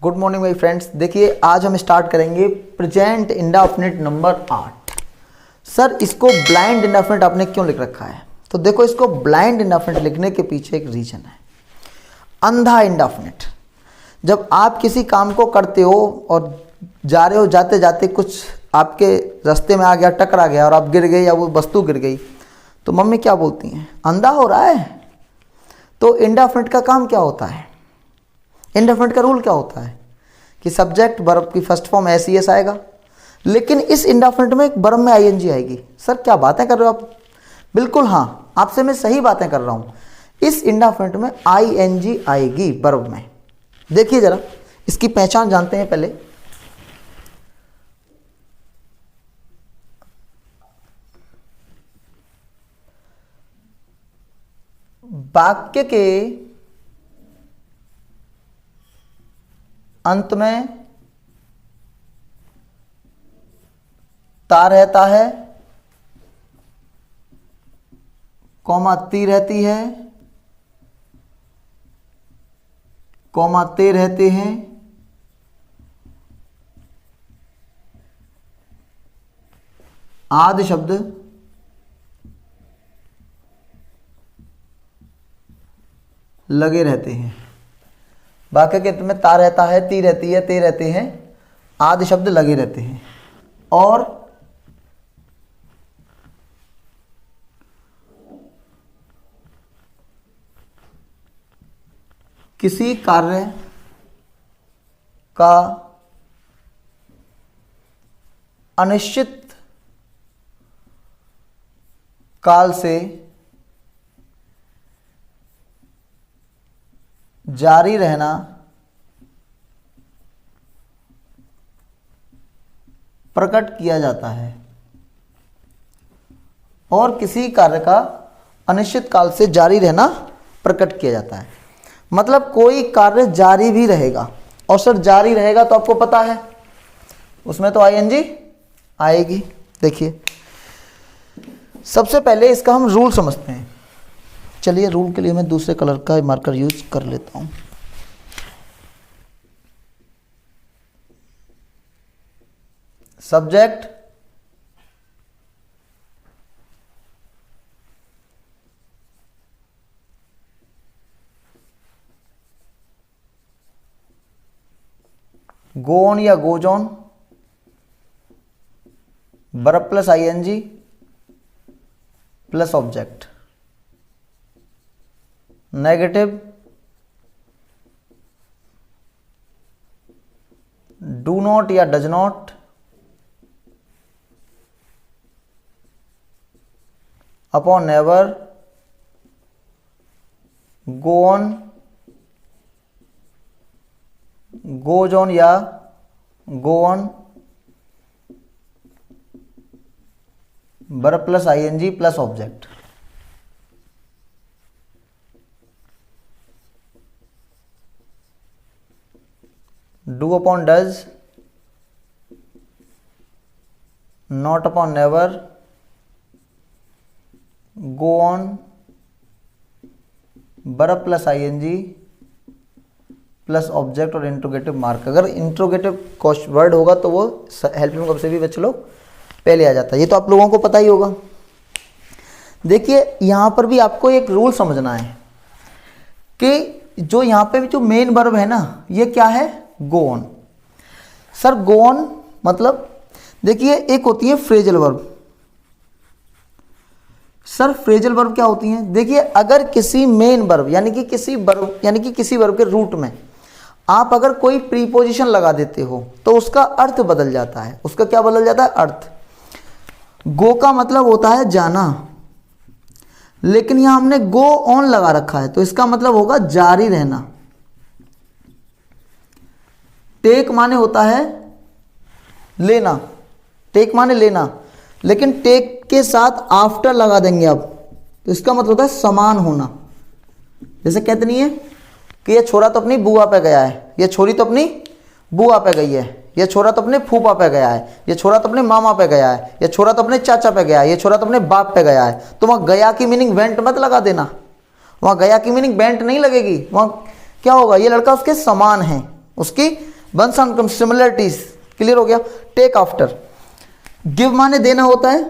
Good morning my friends. देखिए आज हम स्टार्ट करेंगे प्रेजेंट इंडेफिनिट नंबर 8। सर इसको ब्लाइंड इंडेफिनिट आपने क्यों लिख रखा है? तो देखो इसको ब्लाइंड इंडेफिनिट लिखने के पीछे एक रीजन है। अंधा इंडेफिनिट, जब आप किसी काम को करते हो और जा रहे हो, जाते जाते कुछ आपके रास्ते में आ गया, टकरा गया और आप गिर गए या वो वस्तु गिर गई, तो मम्मी क्या बोलती हैं? अंधा हो रहा है। तो इंडेफिनिट का काम क्या होता है? इंडेफिनिट का रूल क्या होता है कि सब्जेक्ट वर्ब की first form S E S आएगा, लेकिन इस इंडेफिनिट में वर्ब में आईएनजी आएगी। सर क्या बातें कर रहे हो आप? बिल्कुल हाँ, आपसे मैं सही बातें कर रहा हूँ। इस इंडेफिनिट में आईएनजी आएगी वर्ब में। देखिए जरा इसकी पहचान जानते हैं पहले। वाक्य के अंत में ता रहता है, कॉमा ती रहती है, कॉमा ते रहते हैं, आदि शब्द लगे रहते हैं। वाक्य के अंत में ता रहता है, ती रहती है, ते रहते हैं, आदि शब्द लगे रहते हैं। और किसी कार्य का अनिश्चित काल से जारी रहना प्रकट किया जाता है। और किसी कार्य का अनिश्चित काल से जारी रहना प्रकट किया जाता है। मतलब कोई कार्य जारी भी रहेगा, और सर जारी रहेगा तो आपको पता है उसमें तो आईएनजी आएगी। देखिए सबसे पहले इसका हम रूल समझते हैं। चलिए रूल के लिए मैं दूसरे कलर का मार्कर यूज कर लेता हूं। सब्जेक्ट गो ऑन या goes on, verb plus ING plus object. Negative do not या does not, upon never, go on, goes on या go on, verb plus ING plus object. Do upon does, not upon never, go on, verb plus ING plus object और interrogative mark. अगर interrogative word होगा तो वो helping verb से भी बच्चे लोग पहले आ जाता है। ये तो आप लोगों को पता ही होगा। देखिए यहां पर भी आपको एक रूल समझना है कि जो यहां पे भी जो मेन वर्ब है ना, ये क्या है? Go on. Sir go on मतलब देखिए एक होती है phrasal verb. Sir phrasal verb क्या होती हैं? देखिए अगर किसी मेन वर्ब यानी कि किसी वर्ब के रूट में आप अगर कोई प्रीपोजिशन लगा देते हो तो उसका अर्थ बदल जाता है। उसका क्या बदल जाता है? अर्थ। गो का मतलब होता है जाना, लेकिन यहां हमने गो ऑन लगा रखा है तो इसका मतलब होगा जारी रहना। टेक माने होता है लेना, टेक माने लेना, लेकिन टेक के साथ आफ्टर लगा देंगे अब तो इसका मतलब होता है समान होना। जैसे कहते नहीं है कि ये छोरा तो अपनी बुआ पे गया है, ये छोरी तो अपनी बुआ पे गई है, ये छोरा तो अपने फूफा पे गया है, ये छोरा तो अपने मामा पे गया है, ये छोरा तो अपने चाचा पे गया है, ये छोरा तो अपने बाप पे गया है। तो वहां गया की मीनिंग वेंट मत लगा देना, वहां गया की मीनिंग वेंट नहीं लगेगी। वहां क्या होगा? ये लड़का उसके समान है, उसकी वंशानुक्रम सिमिलरिटीज। क्लियर हो गया। टेक आफ्टर, गिव माने देना होता है,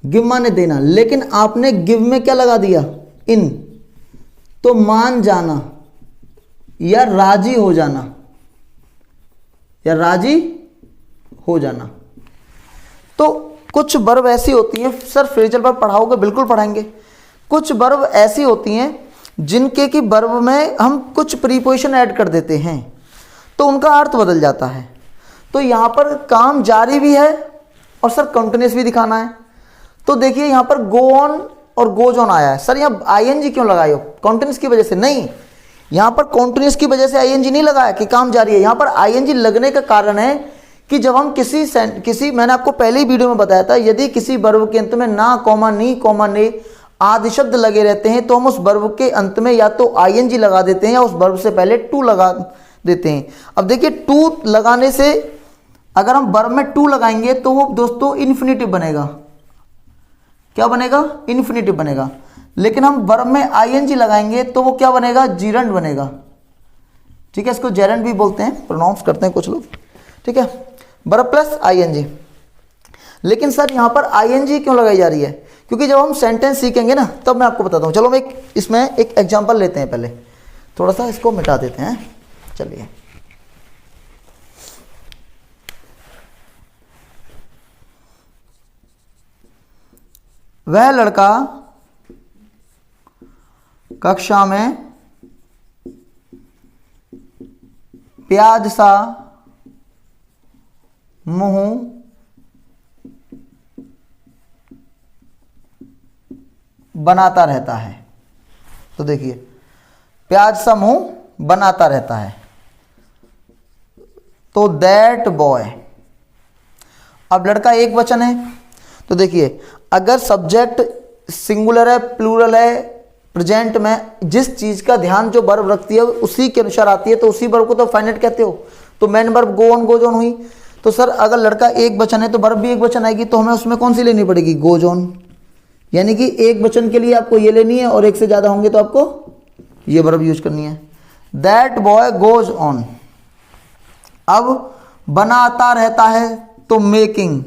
गिव माने देना, लेकिन आपने गिव में क्या लगा दिया, इन, तो मान जाना या राजी हो जाना, या राजी हो जाना। तो कुछ वर्ब ऐसी होती हैं, सर फ्रेजल वर्ब पढ़ाओगे, बिल्कुल पढ़ाएंगे। कुछ वर्ब ऐसी होती हैं जिनके की वर्ब में हम कुछ प्रीपोजिशन ऐड कर देते हैं तो उनका अर्थ बदल जाता है। तो यहाँ पर काम जारी भी है और सर कंटिन्यूस भी दिखाना है। तो देखिए यहाँ पर गो ऑन और गोज ऑन आया है, सर यहाँ आईएनजी क्यों लगाए हो, कॉन्टिन्यूस की वजह से नहीं, यहाँ पर कॉन्टिन्यूस की वजह से आईएनजी नहीं लगाया कि काम जारी है। यहाँ पर आईएनजी लगने का कारण है कि जब हम किसी मैंने आपको पहले ही वीडियो में बताया था, यदि किसी वर्ब के अंत में ना, कॉमा, नी, कॉमा, ने आदि शब्द लगे रहते हैं तो हम उस वर्ब के अंत में या तो आईएनजी लगा देते हैं या उस वर्ब से पहले टू लगा देते हैं। अब देखिए टू लगाने से, अगर हम वर्ब में टू लगाएंगे तो वो दोस्तों इन्फिनिटिव बनेगा। क्या बनेगा, इन्फिनिटिव बनेगा। लेकिन हम वर्ब में आईएनजी लगाएंगे तो वो क्या बनेगा, जीरंड बनेगा। ठीक है, इसको जेरंड भी बोलते हैं, प्रोनाउंस करते हैं कुछ लोग। ठीक है, वर्ब प्लस आईएनजी। लेकिन सर यहाँ पर आईएनजी क्यों लगाई जा रही है, क्योंकि जब हम सेंटेंस सीखेंगे ना तब मैं आपको बताता हूँ। चलो हम इसमें एक एग्जांपल लेते हैं, पहले थोड़ा सा इसको मिटा देते हैं। चलिए, वह लड़का कक्षा में प्याज सा मुंह बनाता रहता है। तो देखिए प्याज सा मुंह बनाता रहता है, तो दैट बॉय। अब लड़का एक वचन है, तो देखिए अगर सब्जेक्ट सिंगुलर है, प्लूरल है, प्रेजेंट में जिस चीज का ध्यान जो वर्ब रखती है उसी के अनुसार आती है, तो उसी वर्ब को तो फाइनाइट कहते हो। तो main verb go on goes on हुई। तो सर अगर लड़का एक वचन है तो वर्ब भी एक वचन आएगी, तो हमें उसमें कौन सी लेनी पड़ेगी, गोज ऑन। यानी कि एक वचन के लिए आपको ये लेनी है और एक से ज्यादा होंगे तो आपको ये वर्ब यूज करनी है। That boy goes on. अब बनाता रहता है तो मेकिंग।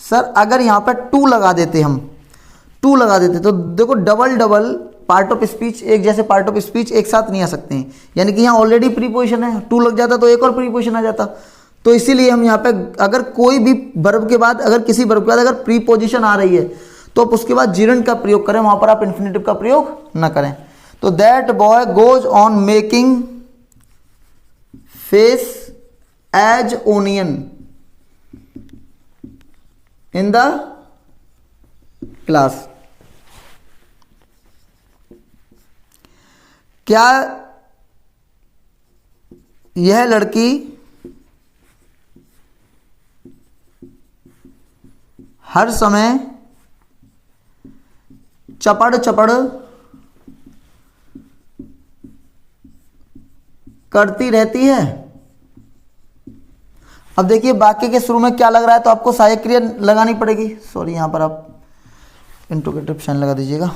सर अगर यहां पर टू लगा देते, हम टू लगा देते तो देखो double double part of speech, एक जैसे पार्ट ऑफ स्पीच एक साथ नहीं आ सकते हैं। यानी कि यहाँ ऑलरेडी प्रीपोजिशन है, टू लग जाता तो एक और प्रीपोजिशन आ जाता। तो इसीलिए हम यहाँ पे अगर कोई भी वर्ब के बाद, अगर किसी वर्ब के बाद अगर प्रीपोजिशन आ रही है तो आप उसके बाद जीरंड का प्रयोग करें, वहां पर आप इन्फिनेटिव का प्रयोग ना करें। तो that boy goes on making face as onion in the class. क्या यह लड़की हर समय चपड़ चपड़ करती रहती है? अब देखिए वाक्य के शुरू में क्या लग रहा है, तो आपको सहायक क्रिया लगानी पड़ेगी। सॉरी, यहां पर आप इंट्रोगेटिव साइन लगा दीजिएगा।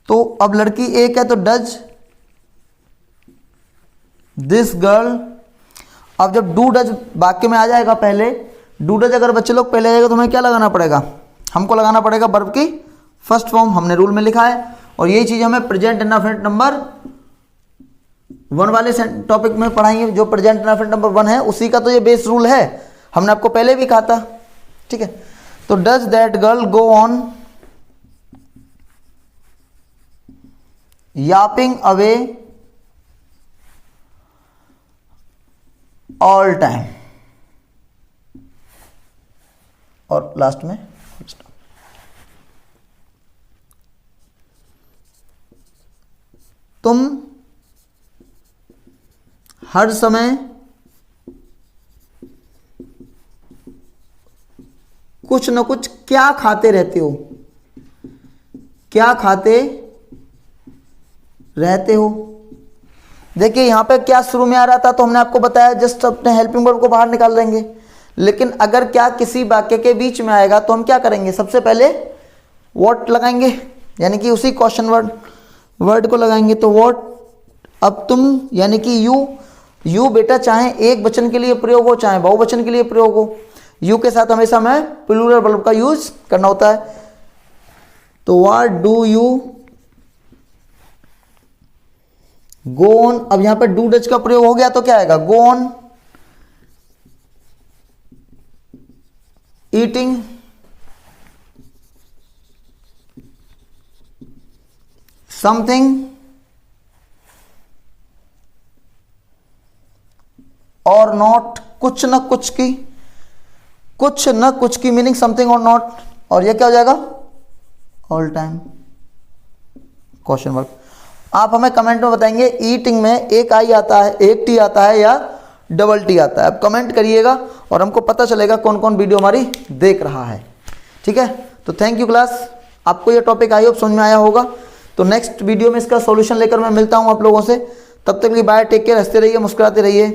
तो अब लड़की एक है तो डज दिस गर्ल। अब जब डू डज वाक्य में आ जाएगा, पहले डू डज अगर बच्चे लोग पहले आएगा तो हमें क्या लगाना पड़ेगा, हमको लगाना पड़ेगा वर्ब की फर्स्ट फॉर्म। हमने रूल में लिखा है और यही चीज हमें प्रेजेंट इंडेफिनिट नंबर 1 वाले टॉपिक में पढ़ाएंगे। जो प्रेजेंट इंडेफिनिट नंबर 1 है उसी का तो ये बेस रूल है, हमने आपको पहले भी कहा था। ठीक है, तो does that girl go on Yaping away all time. और लास्ट में तुम हर समय कुछ न कुछ क्या खाते रहते हो, क्या खाते रहते हो। देखिए यहां पे क्या शुरू में आ रहा था, तो हमने आपको बताया जस्ट अपने हेल्पिंग वर्ब को बाहर निकाल देंगे। लेकिन अगर क्या किसी वाक्य के बीच में आएगा तो हम क्या करेंगे, सबसे पहले व्हाट लगाएंगे, यानी कि उसी क्वेश्चन वर्ड को लगाएंगे। तो व्हाट अब तुम यानी कि यू बेटा चाहे एक वचन के लिए प्रयोग हो चाहे बहुवचन के लिए प्रयोग हो, यू के साथ हमेशा हमें प्लूरल वर्ब का यूज करना होता है। तो what do you go on, अब यहां पर डू डज का प्रयोग हो गया तो क्या आएगा, गो ऑन ईटिंग समथिंग और नॉट, कुछ न कुछ की, कुछ न कुछ की मीनिंग समथिंग और नॉट, और ये क्या हो जाएगा, ऑल टाइम क्वेश्चन वर्क। आप हमें कमेंट में बताएंगे ईटिंग में एक आई आता है, एक टी आता है या डबल टी आता है। आप कमेंट करिएगा और हमको पता चलेगा कौन कौन वीडियो हमारी देख रहा है। ठीक है, तो थैंक यू क्लास, आपको ये टॉपिक आई होप समझ में आया होगा। तो नेक्स्ट वीडियो में इसका सॉल्यूशन लेकर मैं मिलता हूँ आप लोगों से। तब तक के लिए बाय, टेक केयर, हंसते रहिए, मुस्कुराते रहिए।